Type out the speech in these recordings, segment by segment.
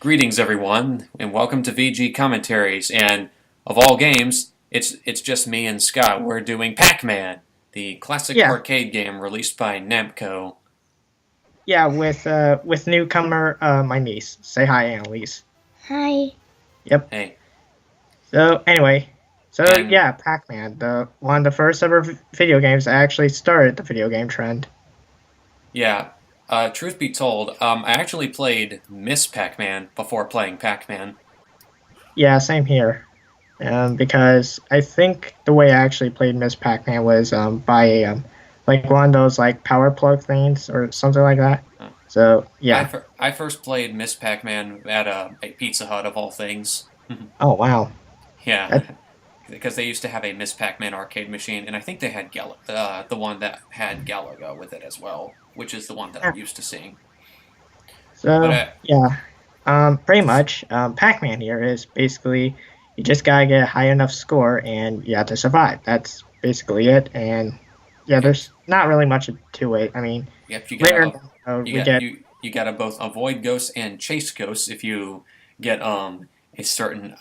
Greetings, everyone, and welcome to VG Commentaries. And of all games, it's just me and Scott. We're doing Pac-Man, the classic Yeah, arcade game released by Namco. yeah, with newcomer my niece. Say hi, Annalise. Hi. Yep. Hey, So anyway, so and yeah, Pac-Man, the one of the first ever video games that actually started the video game trend. yeah, truth be told, I actually played Miss Pac-Man before playing Pac-Man. Yeah, same here. Because I think the way I actually played Miss Pac-Man was by like one of those like power plug things or something like that. Uh, So I, yeah. fir- I first played Miss Pac-Man at a Pizza Hut of all things. Oh wow. That, Yeah, because they used to have a Miss Pac-Man arcade machine, and I think they had the one that had Galaga with it as well, which is the one that I'm used to seeing. But so yeah. Pretty much, Pac-Man here is basically you just gotta get a high enough score and you have to survive. That's basically it. And yeah, yep, there's not really much to it. I mean, yep, later down the road, you we got get you gotta both avoid ghosts and chase ghosts if you get a certain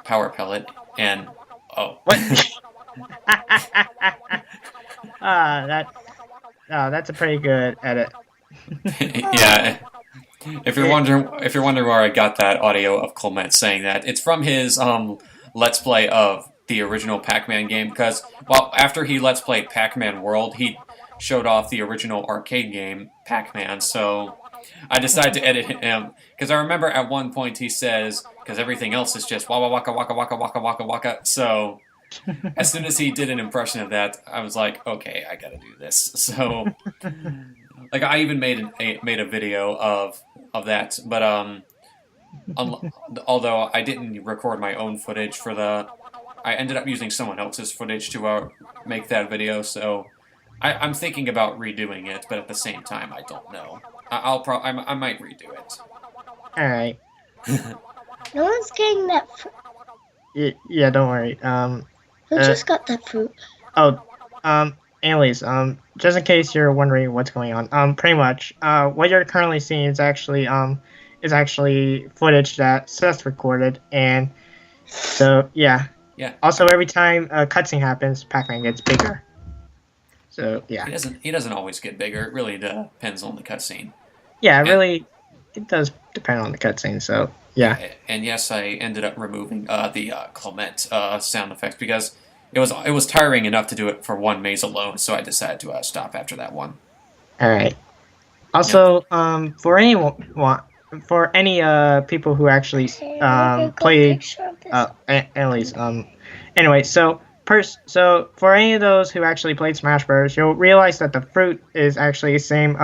power pellet and oh what? that that's a pretty good edit. yeah. It, If you're wondering where I got that audio of Clement saying that, it's from his Let's Play of the original Pac-Man game. Because well, after he Let's Played Pac-Man World, he showed off the original arcade game Pac-Man. So I decided to edit him because I remember at one point he says because everything else is just Wakka Wakka Wakka Wakka Wakka Wakka Wakka. So as soon as he did an impression of that, I was like, okay, I gotta do this. So like I even made a video of that, but although I didn't record my own footage for I ended up using someone else's footage to make that video. So I'm thinking about redoing it, but at the same time, I don't know. I might redo it. all right. No one's getting that fruit. Yeah, don't worry. Who Uh, just got that fruit? oh, anyways, just in case you're wondering what's going on, pretty much, what you're currently seeing is actually footage that Seth recorded, and so yeah. Yeah, Also, every time a cutscene happens, Pac-Man gets bigger. So yeah, he doesn't always get bigger. It really depends on the cutscene. yeah, And really, it does depend on the cutscene. So yeah, yeah, and yes, I ended up removing the Clement sound effects because it was tiring enough to do it for one maze alone. So I decided to stop after that one. all right. Yep. Also, for any people who actually Hey, look a good played picture of this. Annalise, anyway, so for any of those who actually played Smash Bros, you'll realize that the fruit is actually the same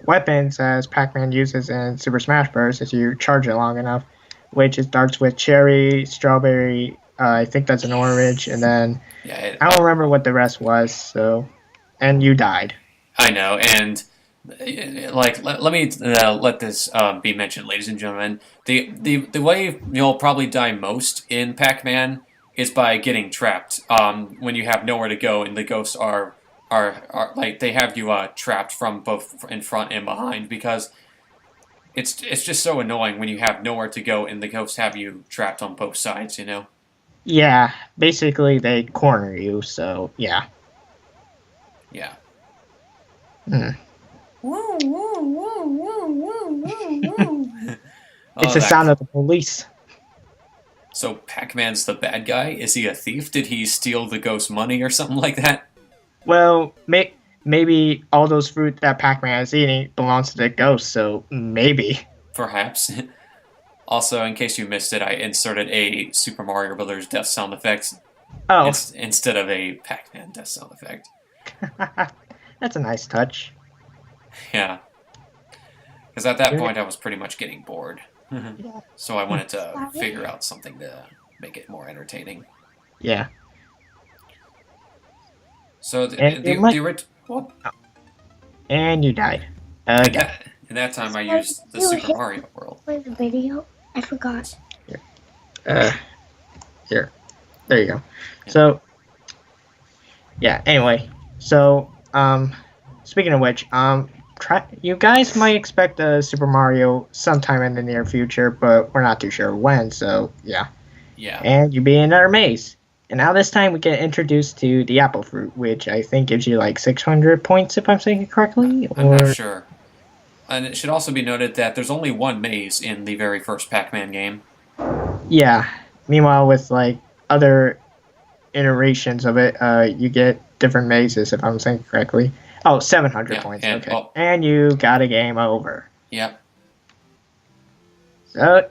weapons as Pac-Man uses in Super Smash Bros. If you charge it long enough, which it starts with cherry, strawberry. I think that's an orange, and then Yeah, I don't remember what the rest was. So, and you died. I know, and like let me let this be mentioned, ladies and gentlemen. The way you'll probably die most in Pac-Man is by getting trapped. When you have nowhere to go, and the ghosts are like they have you trapped from both in front and behind because it's just so annoying when you have nowhere to go and the ghosts have you trapped on both sides. You know? Yeah, basically they corner you. So yeah. Yeah. Hmm. Woo, woo, woo, woo, woo, woo, woo. It's Oh, the sound that. of the police. So Pac-Man's the bad guy? Is he a thief? Did he steal the ghost money or something like that? Well, maybe all those fruit that Pac-Man is eating belongs to the ghost, so maybe. Perhaps. Also, in case you missed it, I inserted a Super Mario Brothers death sound effect Oh, instead of a Pac-Man death sound effect. that's a nice touch. Yeah, because at that You're- point I was pretty much getting bored. Yeah. So I wanted to Sorry. figure out something to make it more entertaining. Yeah. So And you might, well, and you died in again. that time I used the You Super hit- Mario World. Play the video. I forgot. Uh, here, there you go. So, yeah. Anyway, so speaking of which, You guys might expect a Super Mario sometime in the near future, but we're not too sure when. So yeah. Yeah. And you be in another maze. And now this time we get introduced to the apple fruit, which I think gives you like 600 points if I'm saying it correctly. I'm not sure. And it should also be noted that there's only one maze in the very first Pac-Man game. Yeah. Meanwhile, with like other iterations of it, you get different mazes if I'm saying it correctly. Oh, 700 Yeah, points. and- Okay. oh. And you got a game over. Yep. So,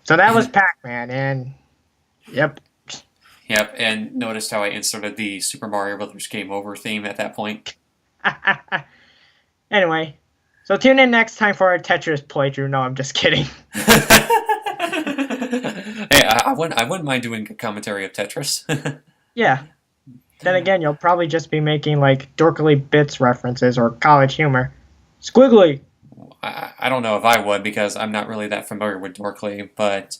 so that was Pac-Man, and yep. Yep, and noticed how I inserted the Super Mario Brothers Game Over theme at that point. Anyway, so tune in next time for our Tetris playthrough. No, I'm just kidding. Hey, I wouldn't mind doing a commentary of Tetris. Yeah. Then again, you'll probably just be making like dorkly bits references or college humor. Squiggly. I don't know if I would because I'm not really that familiar with Dorkly, but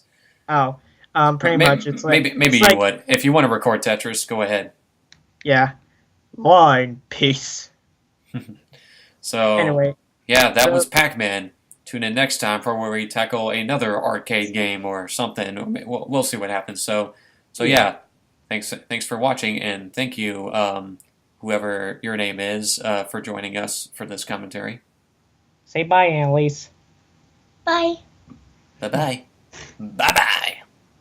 Oh, pretty much it's like maybe it's you like, would. If you want to record Tetris, go ahead. Yeah. Line peace. So Anyway, yeah, that so- was Pac-Man. Tune in next time for where we tackle another arcade game or something. We'll see what happens. So yeah, thanks for watching, and thank you, whoever your name is, for joining us for this commentary. Say bye, Annalise. Bye. Bye bye. Bye bye.